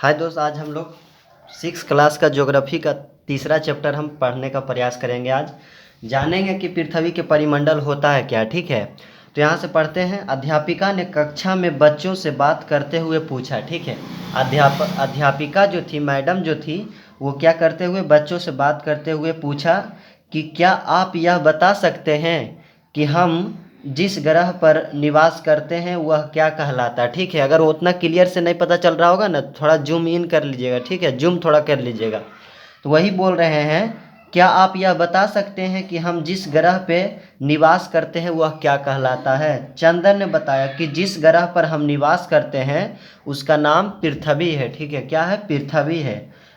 हाय दोस्त, आज हम लोग 6 क्लास का ज्योग्राफी का तीसरा चैप्टर हम पढ़ने का प्रयास करेंगे। आज जानेंगे कि पृथ्वी के परिमंडल होता है क्या। ठीक है, तो यहाँ से पढ़ते हैं। अध्यापिका ने कक्षा में बच्चों से बात करते हुए पूछा। ठीक है, अध्यापिका जो थी, मैडम जो थी, वो क्या करते हुए बच्चों से बात करते हुए पूछा कि क्या आप यह बता सकते हैं कि हम जिस ग्रह पर निवास करते हैं वह क्या कहलाता है। ठीक है, अगर उतना क्लियर से नहीं पता चल रहा होगा ना, थोड़ा जूम इन कर लीजिएगा। ठीक है, जूम थोड़ा कर लीजिएगा। तो वही बोल रहे हैं, क्या आप यह बता सकते हैं कि हम जिस ग्रह पे निवास करते हैं वह क्या कहलाता है। चंदन ने बताया कि जिस ग्रह पर हम निवास करते हैं उसका नाम पृथ्वी है। ठीक है, क्या है? पृथ्वी है।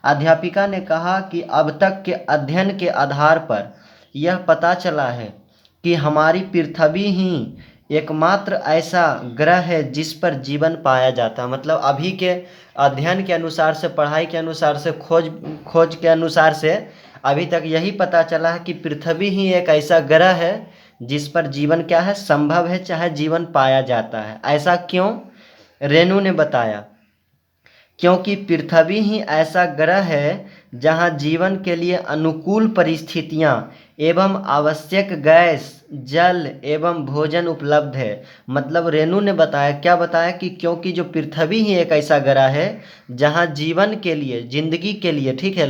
अध्यापिका ने कहा कि अब तक के अध्ययन के आधार पर यह पता चला है कि हमारी पृथ्वी ही एकमात्र ऐसा ग्रह है जिस पर जीवन पाया जाता है। मतलब अभी के अध्ययन के अनुसार से, पढ़ाई के अनुसार से, खोज के अनुसार से अभी तक यही पता चला है कि पृथ्वी ही एक ऐसा ग्रह है जिस पर जीवन क्या है, संभव है, चाहे जीवन पाया जाता है। ऐसा क्यों? रेणु ने बताया, क्योंकि पृथ्वी ही ऐसा ग्रह है जहां जीवन के लिए अनुकूल परिस्थितियां एवं आवश्यक गैस, जल एवं भोजन उपलब्ध है। मतलब रेणु ने बताया, क्या बताया कि क्योंकि जो पृथ्वी ही एक ऐसा ग्रह है जहां जीवन के लिए, जिंदगी के लिए, ठीक है,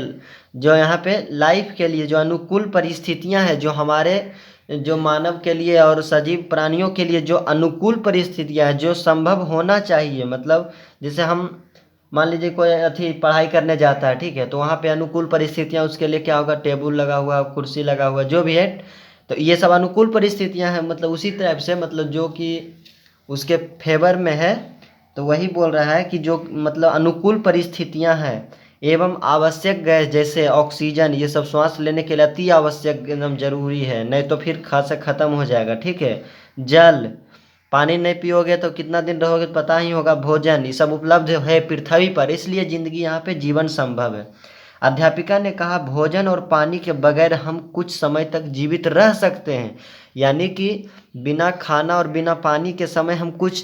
जो यहाँ पे लाइफ के लिए जो अनुकूल परिस्थितियां हैं, जो हमारे, जो मानव के लिए और सजीव प्राणियों के लिए जो अनुकूल परिस्थितियां हैं, जो संभव होना चाहिए। मतलब जैसे हम मान लीजिए कोई पढ़ाई करने जाता है, ठीक है, तो वहाँ पे अनुकूल परिस्थितियाँ उसके लिए क्या होगा, टेबल लगा हुआ, कुर्सी लगा हुआ, जो भी है, तो ये सब अनुकूल परिस्थितियाँ हैं। मतलब उसी तरह से, मतलब जो कि उसके फेवर में है, तो वही बोल रहा है कि जो मतलब अनुकूल परिस्थितियाँ हैं एवं आवश्यक गैस जैसे ऑक्सीजन, ये सब सांस लेने के लिए अति आवश्यक, एकदम जरूरी है, नहीं तो फिर खासा ख़त्म हो जाएगा। ठीक है, जल, पानी नहीं पियोगे तो कितना दिन रहोगे पता ही होगा। भोजन, ये सब उपलब्ध है पृथ्वी पर, इसलिए जिंदगी यहाँ पे जीवन संभव है। अध्यापिका ने कहा, भोजन और पानी के बगैर हम कुछ समय तक जीवित रह सकते हैं। यानी कि बिना खाना और बिना पानी के समय हम कुछ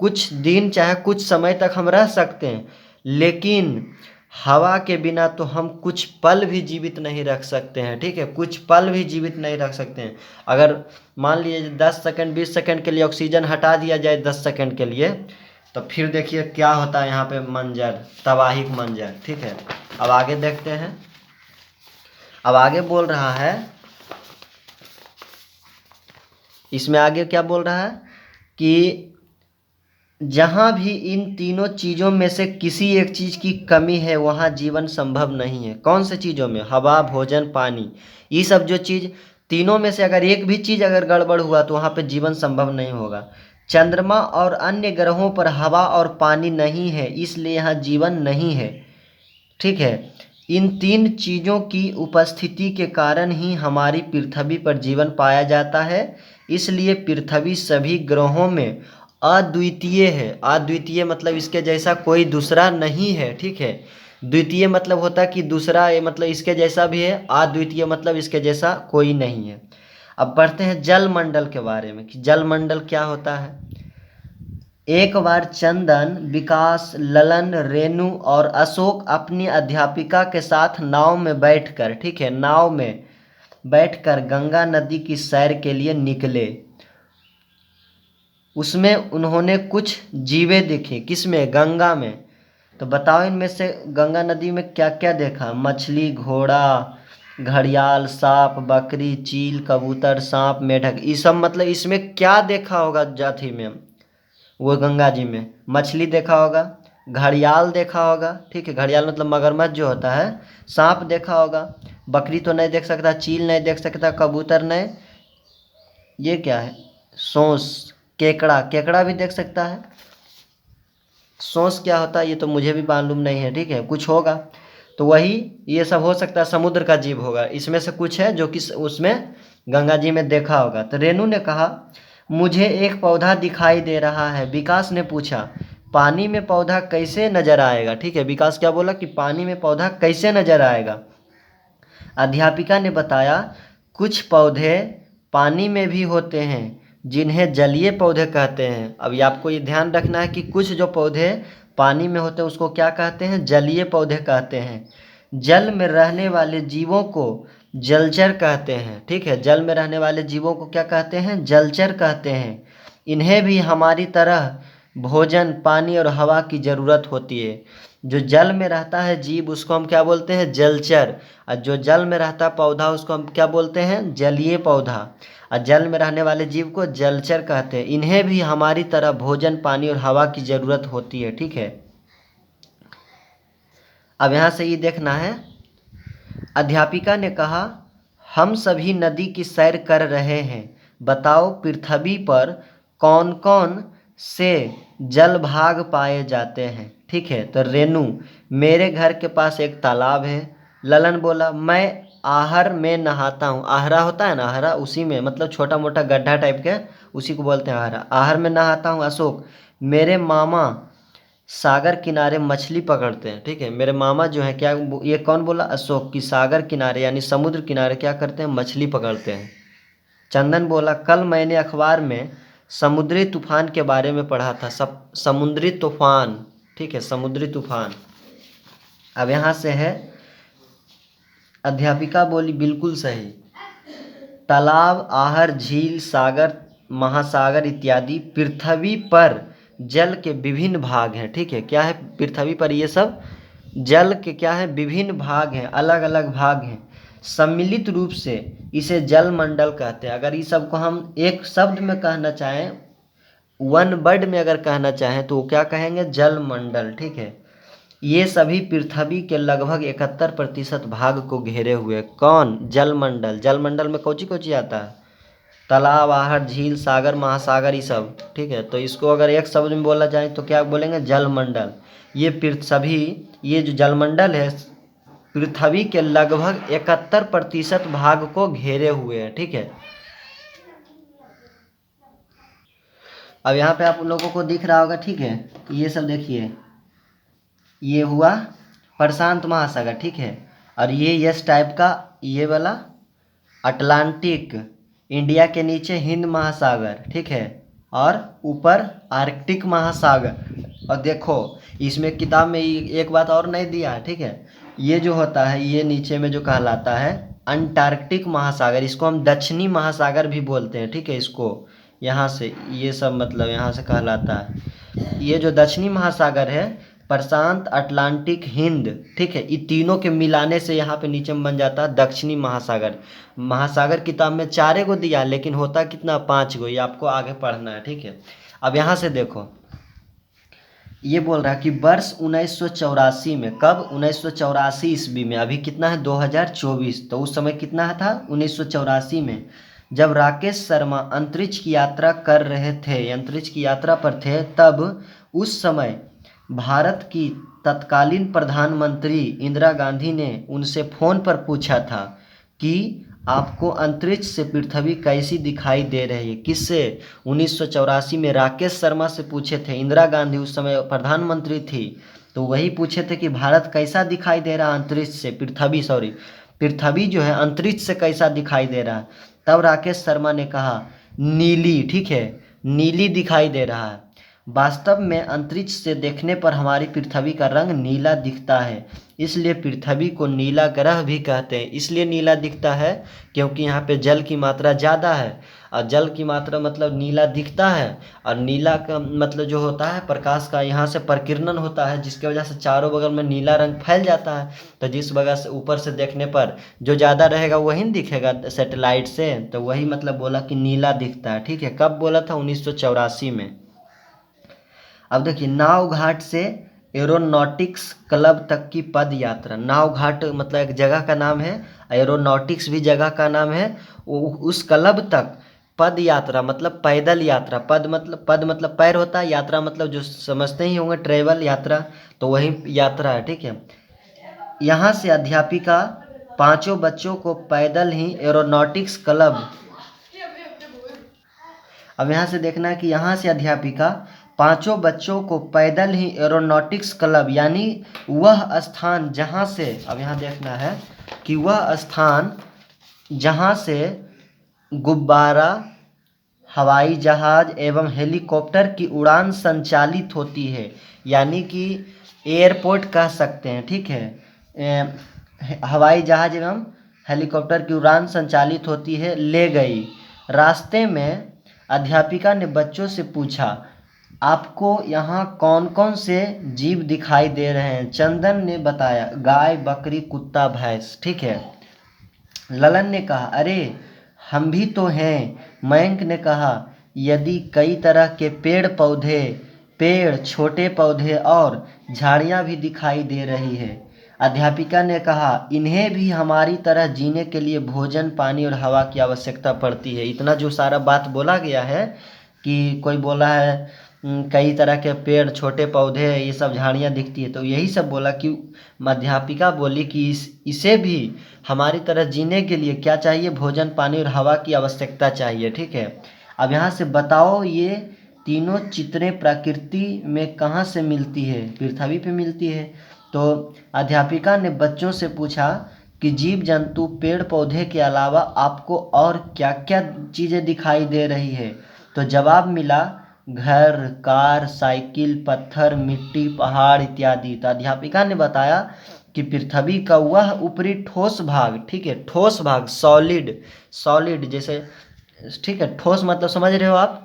कुछ दिन, चाहे कुछ समय तक हम रह सकते हैं, लेकिन हवा के बिना तो हम कुछ पल भी जीवित नहीं रख सकते हैं। ठीक है, कुछ पल भी जीवित नहीं रख सकते हैं। अगर मान लीजिए 10 सेकंड 20 सेकंड के लिए ऑक्सीजन हटा दिया जाए, 10 सेकंड के लिए, तो फिर देखिए क्या होता है यहाँ पे मंजर, तबाही का मंजर। ठीक है, अब आगे देखते हैं। अब आगे बोल रहा है, इसमें आगे क्या बोल रहा है कि जहाँ भी इन तीनों चीज़ों में से किसी एक चीज़ की कमी है वहाँ जीवन संभव नहीं है। कौन से चीज़ों में? हवा, भोजन, पानी, ये सब जो चीज़, तीनों में से अगर एक भी चीज़ अगर गड़बड़ हुआ तो वहाँ पे जीवन संभव नहीं होगा। चंद्रमा और अन्य ग्रहों पर हवा और पानी नहीं है, इसलिए यहाँ जीवन नहीं है। ठीक है, इन तीन चीज़ों की उपस्थिति के कारण ही हमारी पृथ्वी पर जीवन पाया जाता है, इसलिए पृथ्वी सभी ग्रहों में अद्वितीय है। अद्वितीय मतलब इसके जैसा कोई दूसरा नहीं है। ठीक है, द्वितीय मतलब होता है कि दूसरा, ये मतलब इसके जैसा भी है। अद्वितीय मतलब इसके जैसा कोई नहीं है। अब पढ़ते हैं जल मंडल के बारे में कि जल मंडल क्या होता है। एक बार चंदन, विकास, ललन, रेणु और अशोक अपनी अध्यापिका के साथ नाव में बैठकर, ठीक है, नाव में बैठकर गंगा नदी की सैर के लिए निकले। उसमें उन्होंने कुछ जीवे देखे। किसमें? गंगा में। तो बताओ इनमें से गंगा नदी में क्या क्या देखा? मछली, घोड़ा, घड़ियाल, सांप, बकरी, चील, कबूतर, सांप, मेढक, ये सब। मतलब इसमें क्या देखा होगा जाति में? वो गंगा जी में मछली देखा होगा, घड़ियाल देखा होगा, ठीक है, घड़ियाल मतलब मगरमच्छ जो होता है, सांप देखा होगा, बकरी तो नहीं देख सकता, चील नहीं देख सकता, कबूतर नहीं, ये क्या है, सोंस, केकड़ा, केकड़ा भी देख सकता है। सोंस क्या होता है ये तो मुझे भी मालूम नहीं है। ठीक है, कुछ होगा तो वही, ये सब हो सकता है, समुद्र का जीव होगा। इसमें से कुछ है जो कि उसमें गंगा जी में देखा होगा। तो रेणु ने कहा, मुझे एक पौधा दिखाई दे रहा है। विकास ने पूछा, पानी में पौधा कैसे नजर आएगा? ठीक है, विकास क्या बोला कि पानी में पौधा कैसे नजर आएगा? अध्यापिका ने बताया, कुछ पौधे पानी में भी होते हैं जिन्हें जलीय पौधे कहते हैं। अभी आपको ये ध्यान रखना है कि कुछ जो पौधे पानी में होते हैं उसको क्या कहते हैं? जलीय पौधे कहते हैं। जल में रहने वाले जीवों को जलचर कहते हैं, ठीक है। जल में रहने वाले जीवों को क्या कहते हैं? जलचर कहते हैं। इन्हें भी हमारी तरह भोजन, पानी और हवा की ज़रूरत होती है। जो जल में रहता है जीव उसको हम क्या बोलते हैं? जलचर। और जो जल में रहता पौधा उसको हम क्या बोलते हैं? जलीय पौधा। और जल में रहने वाले जीव को जलचर कहते हैं। इन्हें भी हमारी तरह भोजन, पानी और हवा की ज़रूरत होती है, ठीक है। अब यहाँ से ये देखना है, अध्यापिका ने कहा, हम सभी नदी की सैर कर रहे हैं, बताओ पृथ्वी पर कौन कौन से जल भाग पाए जाते हैं, ठीक है। तो रेनू, मेरे घर के पास एक तालाब है। ललन बोला, मैं आहर में नहाता हूँ। आहरा होता है ना, आहरा, उसी में मतलब छोटा मोटा गड्ढा टाइप के, उसी को बोलते हैं आहरा। आहर में नहाता हूँ। अशोक, मेरे मामा सागर किनारे मछली पकड़ते हैं, ठीक है। मेरे मामा जो है क्या, ये कौन बोला? अशोक, की सागर किनारे यानी समुद्र किनारे क्या करते हैं? मछली पकड़ते हैं। चंदन बोला, कल मैंने अखबार में समुद्री तूफान के बारे में पढ़ा था। समुद्री तूफान, ठीक है, समुद्री तूफान। अब यहाँ से है, अध्यापिका बोली, बिल्कुल सही। तालाब, आहर, झील, सागर, महासागर इत्यादि पृथ्वी पर जल के विभिन्न भाग हैं, ठीक है। क्या है पृथ्वी पर? ये सब जल के क्या है? विभिन्न भाग हैं, अलग अलग भाग हैं। सम्मिलित रूप से इसे जल मंडल कहते हैं। अगर इस सब को हम एक शब्द में कहना चाहें, वन वर्ड में अगर कहना चाहें तो क्या कहेंगे? जल मंडल, ठीक है। ये सभी पृथ्वी के लगभग 71% भाग को घेरे हुए। कौन? जलमंडल। जलमंडल में कौची कौची आता है? तालाब, आहर, झील, सागर, महासागर, ये सब, ठीक है। तो इसको अगर एक शब्द में बोला जाए तो क्या बोलेंगे? जलमंडल। ये सभी, ये जो जलमंडल है पृथ्वी के लगभग 71% भाग को घेरे हुए हैं, ठीक है। अब यहाँ पे आप लोगों को दिख रहा होगा, ठीक है। ये सब देखिए, ये हुआ प्रशांत महासागर, ठीक है। और ये यस टाइप का, ये वाला अटलांटिक, इंडिया के नीचे हिंद महासागर, ठीक है। और ऊपर आर्कटिक महासागर। और देखो इसमें किताब में एक बात और नहीं दिया है, ठीक है। ये जो होता है, ये नीचे में जो कहलाता है अंटार्कटिक महासागर, इसको हम दक्षिणी महासागर भी बोलते हैं, ठीक है। इसको यहाँ से ये सब मतलब यहाँ से कहलाता है। ये जो दक्षिणी महासागर है, प्रशांत, अटलांटिक, हिंद, ठीक है, ये तीनों के मिलाने से यहाँ पे नीचे में बन जाता है दक्षिणी महासागर। महासागर किताब में 4 गो दिया, लेकिन होता कितना? 5 गो। ये आपको आगे पढ़ना है, ठीक है। अब यहाँ से देखो, ये बोल रहा है कि वर्ष 1984 में, कब? 1984 ईस्वी में। अभी कितना है? 2024। तो उस समय कितना था? 1984 में, जब राकेश शर्मा अंतरिक्ष की यात्रा कर रहे थे, अंतरिक्ष की यात्रा पर थे, तब उस समय भारत की तत्कालीन प्रधानमंत्री इंदिरा गांधी ने उनसे फ़ोन पर पूछा था कि आपको अंतरिक्ष से पृथ्वी कैसी दिखाई दे रही है। किससे? 1984 में राकेश शर्मा से पूछे थे। इंदिरा गांधी उस समय प्रधानमंत्री थी, तो वही पूछे थे कि भारत कैसा दिखाई दे रहा अंतरिक्ष से, पृथ्वी जो है अंतरिक्ष से कैसा दिखाई दे रहा है। तब राकेश शर्मा ने कहा, नीली, ठीक है, नीली दिखाई दे रहा है। वास्तव में अंतरिक्ष से देखने पर हमारी पृथ्वी का रंग नीला दिखता है, इसलिए पृथ्वी को नीला ग्रह भी कहते हैं। इसलिए नीला दिखता है क्योंकि यहाँ पे जल की मात्रा ज़्यादा है, और जल की मात्रा मतलब नीला दिखता है। और नीला का मतलब जो होता है प्रकाश का, यहाँ से प्रकीर्णन होता है, जिसकी वजह से चारों बगल में नीला रंग फैल जाता है। तो जिस वजह से ऊपर से देखने पर जो ज़्यादा रहेगा वही दिखेगा सैटेलाइट से, तो वही मतलब बोला कि नीला दिखता है, ठीक है। कब बोला था? 1984 में। अब देखिए, नाव घाट से एरोनॉटिक्स क्लब तक की पद यात्रा। नाव घाट मतलब एक जगह का नाम है, एरोनॉटिक्स भी जगह का नाम है। उस क्लब तक पद यात्रा मतलब पैदल यात्रा। पद मतलब पैर होता है, यात्रा मतलब जो समझते ही होंगे ट्रेवल, यात्रा, तो वही यात्रा है, ठीक है। यहाँ से अध्यापिका 5 बच्चों को पैदल ही एरोनॉटिक्स क्लब, अब यहाँ से देखना है कि यहाँ से अध्यापिका 5 बच्चों को पैदल ही एरोनॉटिक्स क्लब, यानी वह स्थान जहाँ से, अब यहाँ देखना है कि वह स्थान जहाँ से गुब्बारा, हवाई जहाज एवं हेलीकॉप्टर की उड़ान संचालित होती है, यानी कि एयरपोर्ट कह सकते हैं, ठीक है। हवाई जहाज एवं हेलीकॉप्टर की उड़ान संचालित होती है, ले गई। रास्ते में अध्यापिका ने बच्चों से पूछा, आपको यहाँ कौन कौन से जीव दिखाई दे रहे हैं? चंदन ने बताया, गाय, बकरी, कुत्ता, भैंस, ठीक है। ललन ने कहा, अरे हम भी तो हैं। मयंक ने कहा, यदि कई तरह के पेड़, छोटे पौधे और झाड़ियाँ भी दिखाई दे रही है। अध्यापिका ने कहा, इन्हें भी हमारी तरह जीने के लिए भोजन, पानी और हवा की आवश्यकता पड़ती है। इतना जो सारा बात बोला गया है कि कोई बोला है कई तरह के पेड़, छोटे पौधे, ये सब झाड़ियाँ दिखती है, तो यही सब बोला कि अध्यापिका बोली कि इसे भी हमारी तरह जीने के लिए क्या चाहिए? भोजन, पानी और हवा की आवश्यकता चाहिए, ठीक है। अब यहाँ से बताओ, ये तीनों चित्रें प्रकृति में कहाँ से मिलती है? पृथ्वी पे मिलती है। तो अध्यापिका ने बच्चों से पूछा कि जीव जंतु, पेड़ पौधे के अलावा आपको और क्या क्या चीज़ें दिखाई दे रही है? तो जवाब मिला, घर, कार, साइकिल, पत्थर, मिट्टी, पहाड़ इत्यादि। तो अध्यापिका ने बताया कि पृथ्वी का वह ऊपरी ठोस भाग, ठीक है, ठोस भाग, सॉलिड जैसे, ठीक है, ठोस मतलब समझ रहे हो आप?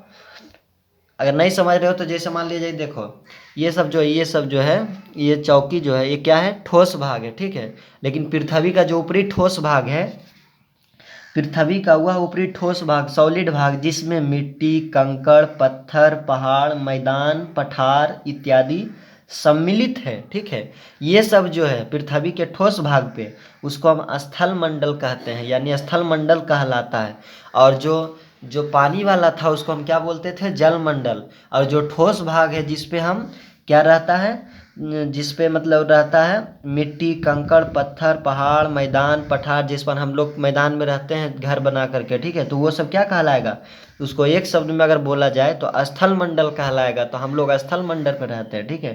अगर नहीं समझ रहे हो तो जैसे मान लीजिए, देखो ये सब जो है, ये चौकी जो है, ये क्या है? ठोस भाग है, ठीक है। लेकिन पृथ्वी का जो ऊपरी ठोस भाग है, पृथ्वी का वह ऊपरी ठोस भाग, सॉलिड भाग, जिसमें मिट्टी, कंकड़, पत्थर, पहाड़, मैदान, पठार इत्यादि सम्मिलित है, ठीक है। ये सब जो है पृथ्वी के ठोस भाग पे, उसको हम स्थल मंडल कहते हैं, यानी स्थल मंडल कहलाता है। और जो पानी वाला था उसको हम क्या बोलते थे? जल मंडल। और जो ठोस भाग है जिस पे हम क्या रहता है, जिस पे मतलब रहता है मिट्टी, कंकड़, पत्थर, पहाड़, मैदान, पठार, जिस पर हम लोग मैदान में रहते हैं घर बना करके, ठीक है, तो वो सब क्या कहलाएगा? उसको एक शब्द में अगर बोला जाए तो स्थल मंडल कहलाएगा। तो हम लोग स्थल मंडल पर रहते हैं, ठीक है।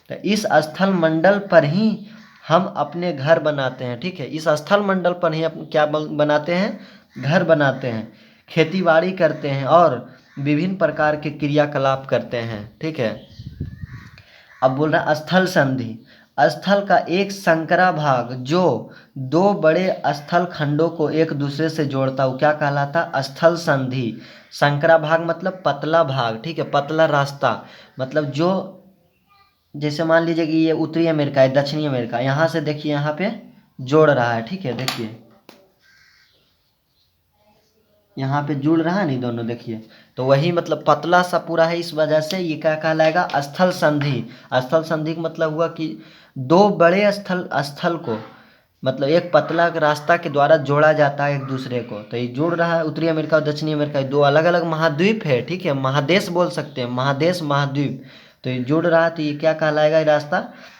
तो इस स्थल मंडल पर ही हम अपने घर बनाते हैं, ठीक है। इस स्थल मंडल पर ही क्या बनाते हैं? घर बनाते हैं, खेती बाड़ी करते हैं और विभिन्न प्रकार के क्रियाकलाप करते हैं, ठीक है। अब बोल रहा स्थल संधि, स्थल का एक संकरा भाग जो दो बड़े स्थल खंडों को एक दूसरे से जोड़ता है, क्या कहलाता? स्थल संधि। संकरा भाग मतलब पतला भाग, ठीक है, पतला रास्ता, मतलब जो, जैसे मान लीजिए कि ये उत्तरी अमेरिका है, दक्षिणी अमेरिका, यहाँ से देखिए यहाँ पे जोड़ रहा है, ठीक है, देखिए यहाँ पे जुड़ रहा है नहीं दोनों, देखिए, तो वही मतलब पतला सा पूरा है, इस वजह से ये क्या कहलाएगा? स्थल संधि। स्थल संधि का मतलब हुआ कि दो बड़े स्थल को, मतलब एक पतला रास्ता के द्वारा जोड़ा जाता है एक दूसरे को। तो ये जोड़ रहा है उत्तरी अमेरिका और दक्षिणी अमेरिका, दो अलग अलग महाद्वीप है, ठीक है, महादेश बोल सकते हैं, महादेश, महाद्वीप। तो ये जुड़ रहा है, तो ये क्या कहलाएगा? ये रास्ता,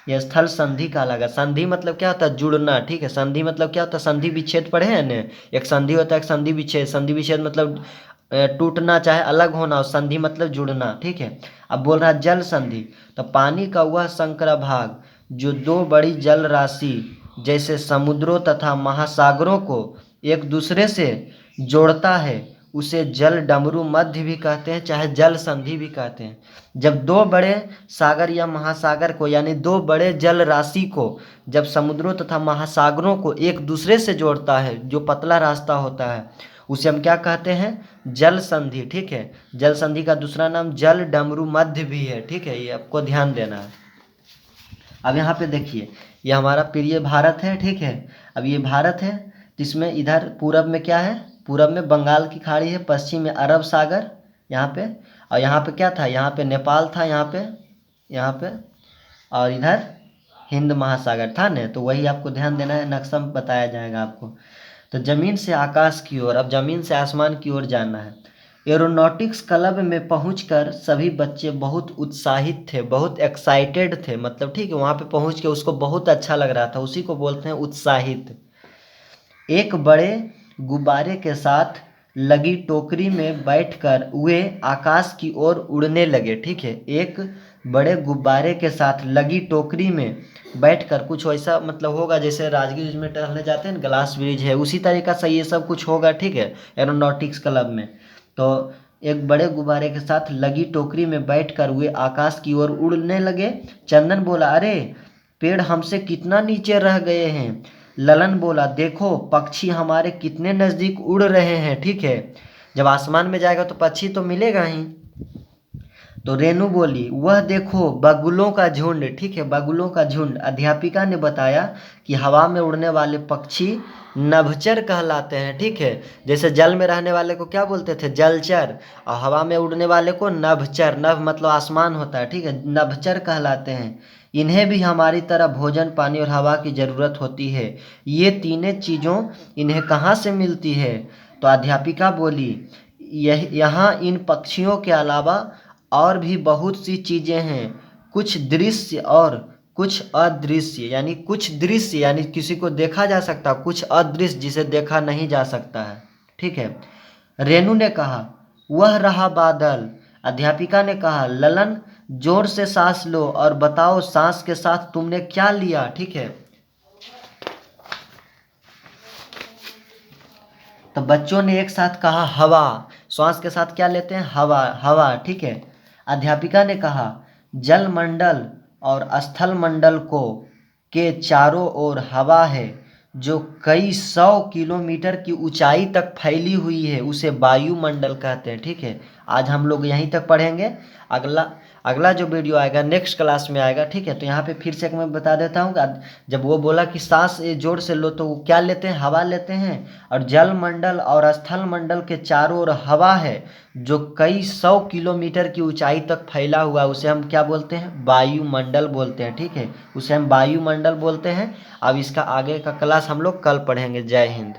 ये स्थल संधि कहलाएगा। संधि मतलब क्या होता है? जुड़ना, ठीक है। संधि मतलब क्या होता है? संधि विच्छेद पढ़े हैं ना, एक संधि होता है, एक संधि विच्छेद। संधि विच्छेद मतलब टूटना, चाहे अलग होना, और संधि मतलब जुड़ना, ठीक है। अब बोल रहा है जल संधि, तो पानी का वह संकरा भाग जो दो बड़ी जल राशि जैसे समुद्रों तथा महासागरों को एक दूसरे से जोड़ता है, उसे जल डमरू मध्य भी कहते हैं, चाहे जल संधि भी कहते हैं। जब दो बड़े सागर या महासागर को, यानी दो बड़े जल राशि को जब समुद्रों तथा महासागरों को एक दूसरे से जोड़ता है, जो पतला रास्ता होता है, उसे हम क्या कहते हैं? जल संधि, ठीक है। जल संधि का दूसरा नाम जल डमरू मध्य भी है, ठीक है, ये आपको ध्यान देना है। अब यहाँ पे देखिए, ये हमारा प्रिय भारत है, ठीक है। अब ये भारत है, जिसमें इधर पूरब में क्या है? पूरब में बंगाल की खाड़ी है, पश्चिम में अरब सागर यहाँ पे, और यहाँ पे क्या था? यहाँ पे नेपाल था, यहाँ पे, और इधर हिंद महासागर था न। तो वही आपको ध्यान देना है, नक्शा में बताया जाएगा आपको। तो ज़मीन से आकाश की ओर, अब ज़मीन से आसमान की ओर जाना है। एरोनॉटिक्स क्लब में पहुंचकर सभी बच्चे बहुत उत्साहित थे, बहुत एक्साइटेड थे, मतलब ठीक है, वहाँ पे पहुँच के उसको बहुत अच्छा लग रहा था, उसी को बोलते हैं उत्साहित। एक बड़े गुब्बारे के साथ लगी टोकरी में बैठकर वे आकाश की ओर उड़ने लगे, ठीक है। एक बड़े गुब्बारे के साथ लगी टोकरी में बैठकर, कुछ वैसा मतलब होगा जैसे राजगीर में टहलने जाते हैं, ग्लास ब्रिज है, उसी तरीका से ये सब कुछ होगा, ठीक है, एरोनॉटिक्स क्लब में। तो एक बड़े गुब्बारे के साथ लगी टोकरी में बैठकर वे आकाश की ओर उड़ने लगे। चंदन बोला, अरे पेड़ हमसे कितना नीचे रह गए हैं। ललन बोला, देखो पक्षी हमारे कितने नज़दीक उड़ रहे हैं। ठीक है, जब आसमान में जाएगा तो पक्षी तो मिलेगा ही। तो रेनू बोली, वह देखो बगुलों का झुंड। ठीक है, बगुलों का झुंड। अध्यापिका ने बताया कि हवा में उड़ने वाले पक्षी नभचर कहलाते हैं। ठीक है, जैसे जल में रहने वाले को क्या बोलते थे, जलचर, और हवा में उड़ने वाले को नभचर। नभ मतलब आसमान होता है। ठीक है, नभचर कहलाते हैं। इन्हें भी हमारी तरह भोजन, पानी और हवा की ज़रूरत होती है। ये तीनों चीज़ों इन्हें कहाँ से मिलती है? तो अध्यापिका बोली, यहाँ इन पक्षियों के अलावा और भी बहुत सी चीज़ें हैं, कुछ दृश्य और कुछ अदृश्य। यानी कुछ दृश्य यानी किसी को देखा जा सकता, कुछ अदृश्य जिसे देखा नहीं जा सकता है। ठीक है, रेनू ने कहा, वह रहा बादल। अध्यापिका ने कहा, ललन जोर से सांस लो और बताओ सांस के साथ तुमने क्या लिया। ठीक है, तो बच्चों ने एक साथ कहा हवा। श्वास के साथ क्या लेते हैं, हवा। हवा। ठीक है, अध्यापिका ने कहा, जल मंडल और स्थल मंडल को के चारों ओर हवा है जो कई 100 किलोमीटर की ऊंचाई तक फैली हुई है, उसे वायुमंडल कहते हैं। ठीक है, आज हम लोग यहीं तक पढ़ेंगे। अगला अगला जो वीडियो आएगा नेक्स्ट क्लास में आएगा। ठीक है, तो यहाँ पे फिर से एक मैं बता देता हूँ कि जब वो बोला कि सांस जोर से लो तो वो क्या लेते हैं, हवा लेते हैं। और जल मंडल और स्थल मंडल के चारों ओर हवा है जो कई 100 किलोमीटर की ऊंचाई तक फैला हुआ, उसे हम क्या बोलते हैं, वायुमंडल बोलते हैं। ठीक है, उसे हम वायुमंडल बोलते हैं। अब इसका आगे का क्लास हम लोग कल पढ़ेंगे। जय हिंद।